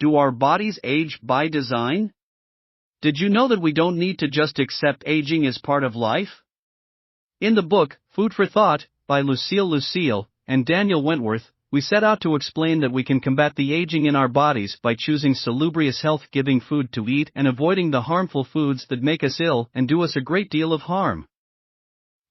Do our bodies age by design? Did you know that we don't need to just accept aging as part of life? In the book, Food for Thought, by Lucille and Daniel Wentworth, we set out to explain that we can combat the aging in our bodies by choosing salubrious health-giving food to eat and avoiding the harmful foods that make us ill and do us a great deal of harm.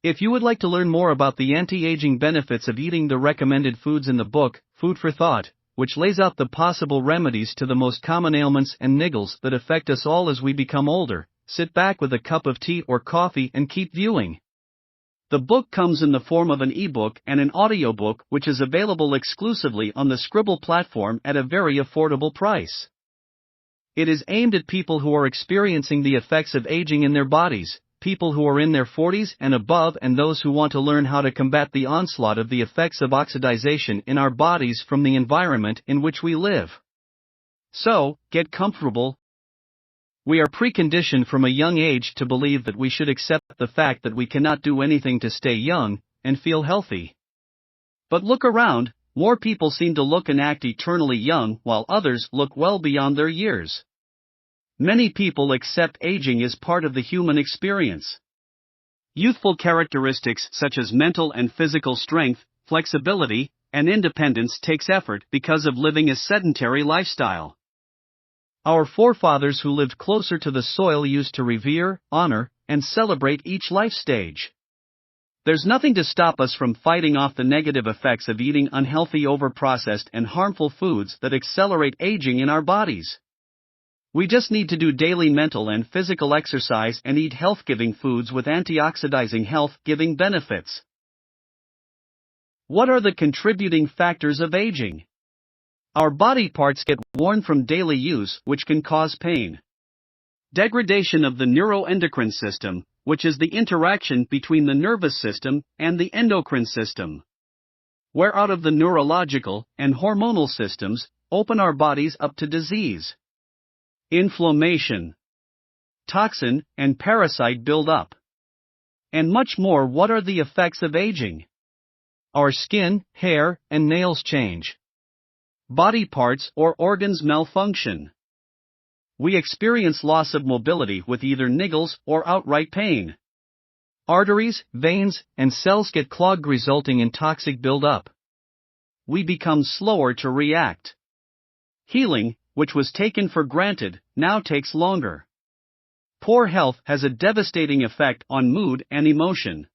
If you would like to learn more about the anti-aging benefits of eating the recommended foods in the book, Food for Thought, which lays out the possible remedies to the most common ailments and niggles that affect us all as we become older, sit back with a cup of tea or coffee and keep viewing. The book comes in the form of an eBook and an audiobook, which is available exclusively on the Sqribble platform at a very affordable price. It is aimed at people who are experiencing the effects of aging in their bodies, people who are in their 40s and above, and those who want to learn how to combat the onslaught of the effects of oxidization in our bodies from the environment in which we live. So, get comfortable. We are preconditioned from a young age to believe that we should accept the fact that we cannot do anything to stay young and feel healthy. But look around, more people seem to look and act eternally young while others look well beyond their years. Many people accept aging as part of the human experience. Youthful characteristics such as mental and physical strength, flexibility, and independence takes effort because of living a sedentary lifestyle. Our forefathers who lived closer to the soil used to revere, honor, and celebrate each life stage. There's nothing to stop us from fighting off the negative effects of eating unhealthy, overprocessed, and harmful foods that accelerate aging in our bodies. We just need to do daily mental and physical exercise and eat health-giving foods with antioxidizing health-giving benefits. What are the contributing factors of aging? Our body parts get worn from daily use, which can cause pain. Degradation of the neuroendocrine system, which is the interaction between the nervous system and the endocrine system. Wear out of the neurological and hormonal systems open our bodies up to disease. Inflammation, toxin and parasite buildup, and much more. What are the effects of aging? Our skin, hair, and nails change. Body parts or organs malfunction. We experience loss of mobility with either niggles or outright pain. Arteries, veins, and cells get clogged, resulting in toxic buildup. We become slower to react. Healing, which was taken for granted, now takes longer. Poor health has a devastating effect on mood and emotion.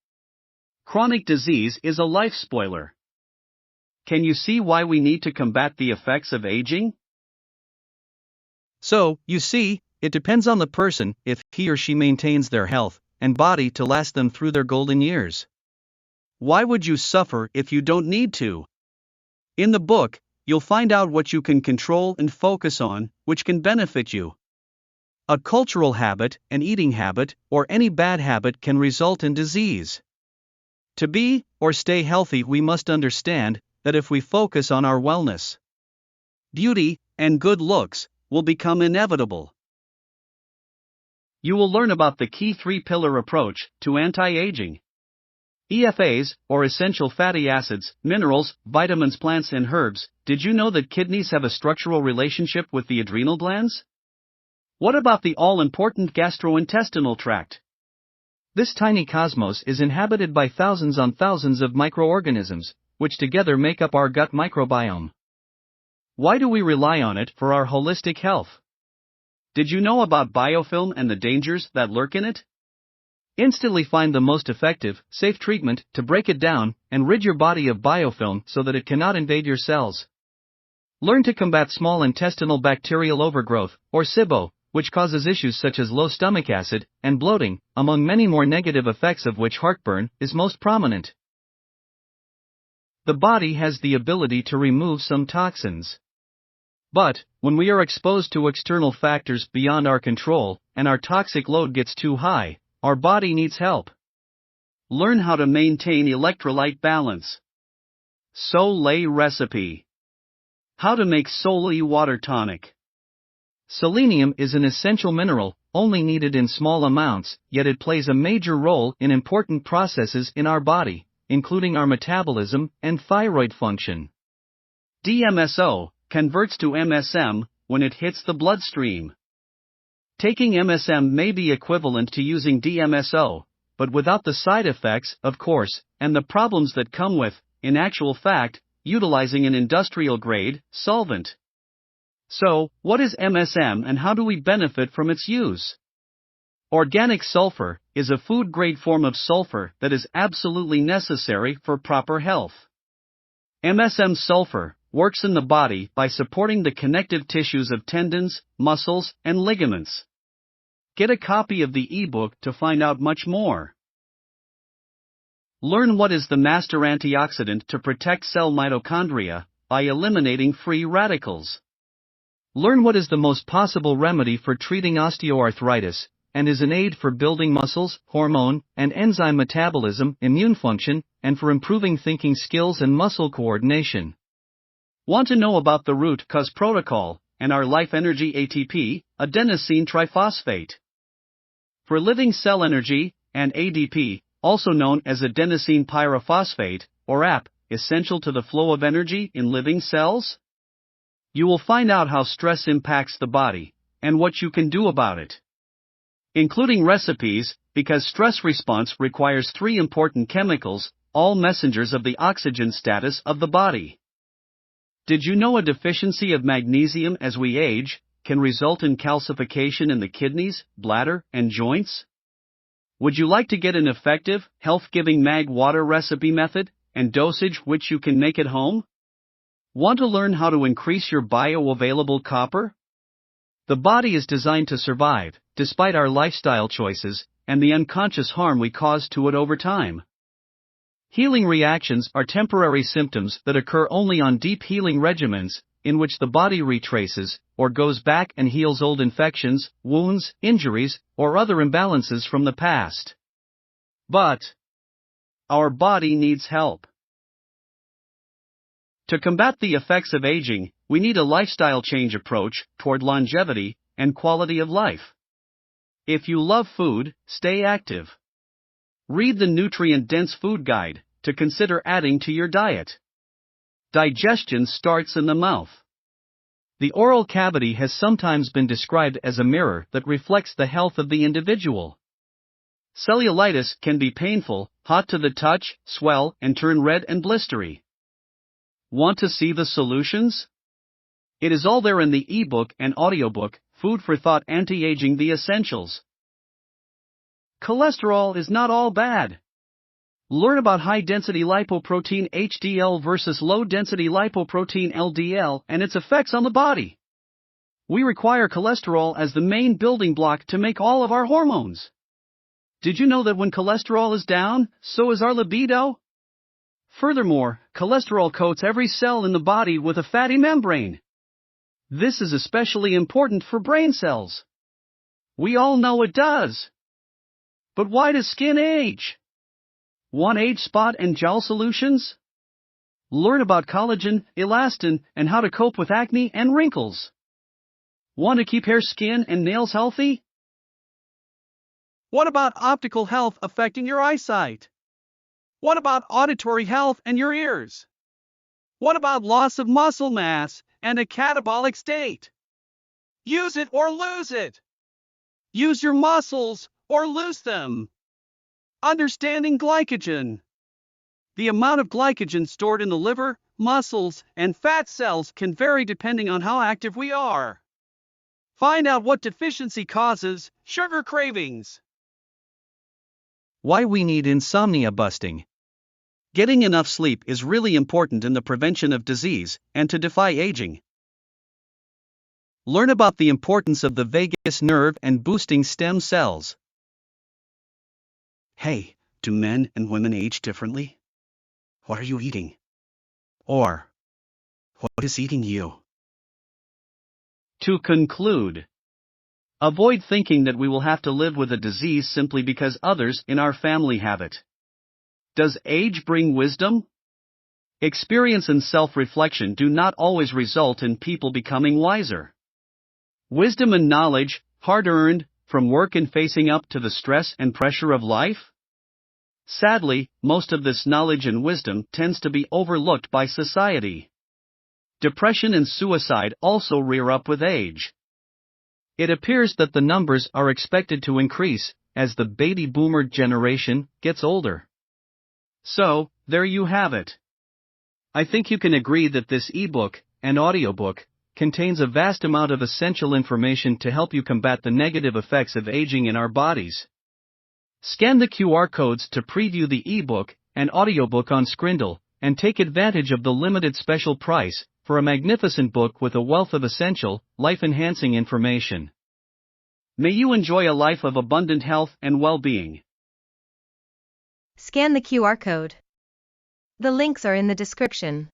Chronic disease is a life spoiler. Can you see why we need to combat the effects of aging? So, you see, it depends on the person if he or she maintains their health and body to last them through their golden years. Why would you suffer if you don't need to? In the book, you'll find out what you can control and focus on, which can benefit you. A cultural habit, an eating habit, or any bad habit can result in disease. To be or stay healthy, we must understand that if we focus on our wellness, beauty, and good looks will become inevitable. You will learn about the key three-pillar approach to anti-aging. EFAs, or essential fatty acids, minerals, vitamins, plants, and herbs. Did you know that kidneys have a structural relationship with the adrenal glands? What about the all-important gastrointestinal tract? This tiny cosmos is inhabited by thousands on thousands of microorganisms, which together make up our gut microbiome. Why do we rely on it for our holistic health? Did you know about biofilm and the dangers that lurk in it? Instantly find the most effective, safe treatment to break it down and rid your body of biofilm so that it cannot invade your cells. Learn to combat small intestinal bacterial overgrowth, or SIBO, which causes issues such as low stomach acid and bloating, among many more negative effects of which heartburn is most prominent. The body has the ability to remove some toxins. But, when we are exposed to external factors beyond our control, and our toxic load gets too high, our body needs help. Learn how to maintain electrolyte balance. Soleil recipe. How to make Soleil water tonic. Selenium is an essential mineral, only needed in small amounts, yet it plays a major role in important processes in our body, including our metabolism and thyroid function. DMSO converts to MSM, when it hits the bloodstream. Taking MSM may be equivalent to using DMSO, but without the side effects, of course, and the problems that come with, in actual fact, utilizing an industrial-grade solvent. So, what is MSM and how do we benefit from its use? Organic sulfur is a food-grade form of sulfur that is absolutely necessary for proper health. MSM sulfur works in the body by supporting the connective tissues of tendons, muscles, and ligaments. Get a copy of the eBook to find out much more. Learn what is the master antioxidant to protect cell mitochondria by eliminating free radicals. Learn what is the most possible remedy for treating osteoarthritis and is an aid for building muscles, hormone and enzyme metabolism, immune function, and for improving thinking skills and muscle coordination. Want to know about the root cause protocol and our life energy ATP, adenosine triphosphate? For living cell energy, and ADP, also known as adenosine pyrophosphate, or AP, essential to the flow of energy in living cells? You will find out how stress impacts the body, and what you can do about it. Including recipes, because stress response requires 3 important chemicals, all messengers of the oxygen status of the body. Did you know a deficiency of magnesium as we age can result in calcification in the kidneys, bladder, and joints? Would you like to get an effective, health-giving mag water recipe method and dosage which you can make at home? Want to learn how to increase your bioavailable copper? The body is designed to survive, despite our lifestyle choices and the unconscious harm we cause to it over time. Healing reactions are temporary symptoms that occur only on deep healing regimens, in which the body retraces or goes back and heals old infections, wounds, injuries, or other imbalances from the past. But our body needs help. To combat the effects of aging, we need a lifestyle change approach toward longevity and quality of life. If you love food, stay active. Read the nutrient-dense food guide to consider adding to your diet. Digestion starts in the mouth. The oral cavity has sometimes been described as a mirror that reflects the health of the individual. Cellulitis can be painful, hot to the touch, swell, and turn red and blistery. Want to see the solutions? It is all there in the eBook and audiobook, Food for Thought Anti-Aging the Essentials. Cholesterol is not all bad. Learn about high-density lipoprotein HDL versus low-density lipoprotein LDL and its effects on the body. We require cholesterol as the main building block to make all of our hormones. Did you know that when cholesterol is down, so is our libido? Furthermore, cholesterol coats every cell in the body with a fatty membrane. This is especially important for brain cells. We all know it does. But why does skin age? Want age spot and jowl solutions? Learn about collagen, elastin, and how to cope with acne and wrinkles. Want to keep hair, skin, and nails healthy? What about optical health affecting your eyesight? What about auditory health and your ears? What about loss of muscle mass and a catabolic state? Use it or lose it. Use your muscles or lose them. Understanding glycogen. The amount of glycogen stored in the liver, muscles, and fat cells can vary depending on how active we are. Find out what deficiency causes sugar cravings. Why we need insomnia busting. Getting enough sleep is really important in the prevention of disease and to defy aging. Learn about the importance of the vagus nerve and boosting stem cells. Hey, do men and women age differently? What are you eating? Or, what is eating you? To conclude, avoid thinking that we will have to live with a disease simply because others in our family have it. Does age bring wisdom? Experience and self-reflection do not always result in people becoming wiser. Wisdom and knowledge, hard-earned, from work and facing up to the stress and pressure of life? Sadly, most of this knowledge and wisdom tends to be overlooked by society. depression and suicide also rear up with age. It appears that the numbers are expected to increase as the baby boomer generation gets older. So, there you have it. I think you can agree that this ebook and audiobook contains a vast amount of essential information to help you combat the negative effects of aging in our bodies. Scan the QR codes to preview the ebook and audiobook on Sqribble, and take advantage of the limited special price for a magnificent book with a wealth of essential, life-enhancing information. May you enjoy a life of abundant health and well-being. Scan the QR code. The links are in the description.